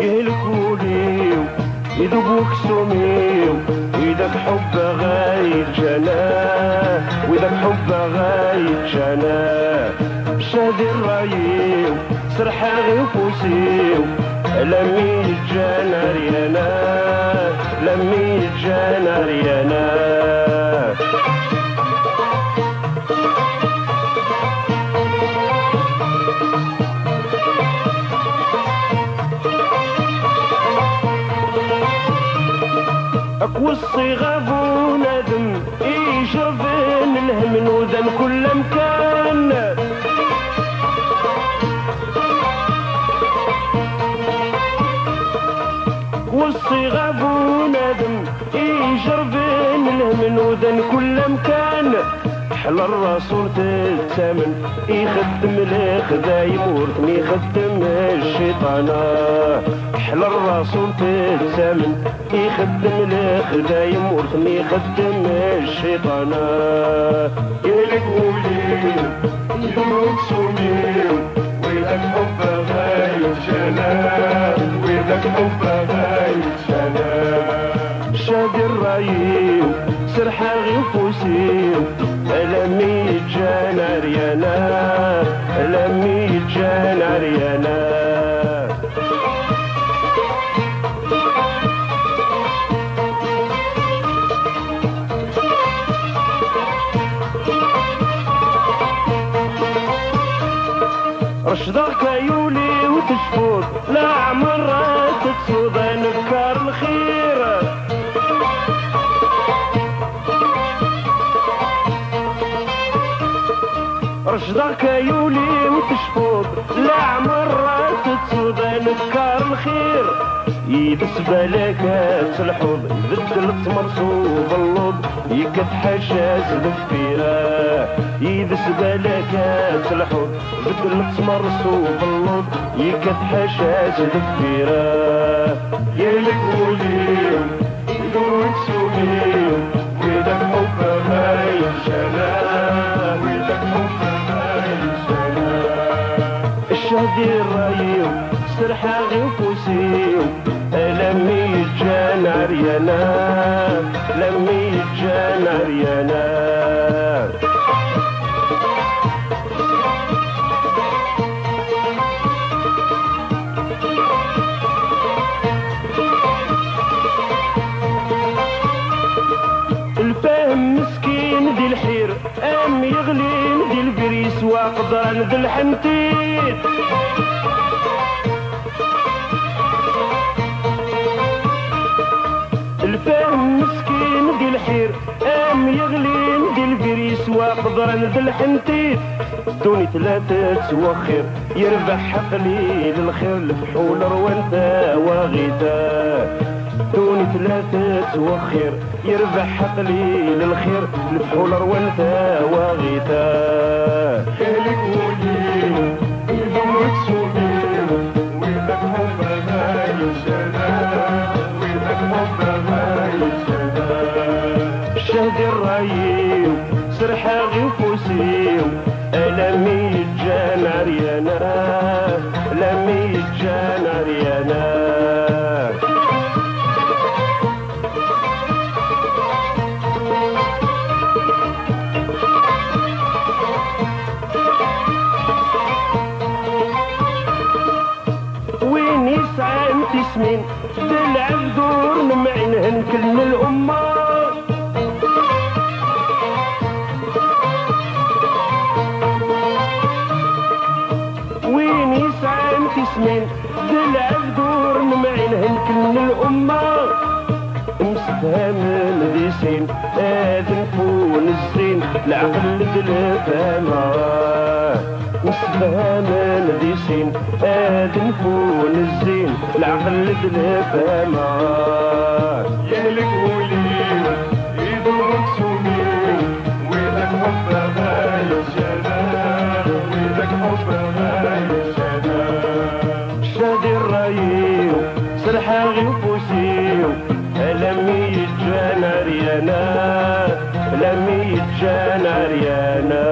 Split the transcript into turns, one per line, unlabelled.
يهلكوليو يذوبوك سميو إذاك حب غايب جناه وإذاك حب غايب جناه شادي الرايو سرحة غيفوسيو لمي الجانا ريانا لمي الجانا ريانا أكوصي غابو ندم يجربن الهم نوذن كل مكان وصي غابو ندم يجربن الهم نوذن كل مكان حل الرسول تتسامن يخدم الخدايم ورثني يخدم الشيطان حل الرسول تتسامن يخدم الخدايم ورثني يخدم الشيطان يلقولي يدوك سمير ويدك حب غايب جنان ويدك حب غايب جنان شادي الرايم سرحة غيفوسيم لمي جانا ريانا لمي جانا ريانا رشدك يولي وتشفوت لا عمرها تتصود نفكار الخير رشدك يولي وتشفوت لا عمرها تتصود نفكار الخير يدس بالك تلحوظ يبدل مرصوب اللوض يكت حشاش ذفيرة يدس بالك تلحوظ يبدل مرصوب اللوض يكت حشاش ذفيرة يلقوليهم يدوك سوميهم ويدك حب غايب جنان ويدك حب غايب جنان الشهدي الرايم سرحة غيفوسيهم لمي جانا ريانا لمي جانا ريانا الفهم مسكين دي الحير ام يغلين دي البريس واقدر ذي الحنتيت الفهم مسكين دي الحير ام يغلين دي البريس واقدر ذي الحنتيت دوني ثلاثة توخر يربح حقلي للخير الفحول روانتا واغيتا دوني ثلاثة توخر يربح حقلي للخير الفحول روانتا واغيتا يلقولي يدوك سوبير ويدك حب غايب جنان ويدك حب غايب جنان شهدي الرايم سرحة غيفوسيم لمي جانا ريانا لمي جانا ريانا وين يسعى سنين تلعب دور معينهن كل الأمة وين يسعى سنين تلعب دور معينهن كل الأمة مستهمل ذي سين هذا نفون الزين العقل دلفهمه مستهمل ذي سين هذا نفون الزين العقل دلفهمه يهلك ولينا يدوك سمين ويدك حب غايب جنان ويدك حب شادي الرايو سرحة غي فوسيو لمي جانا ريانا لمي جانا ريانا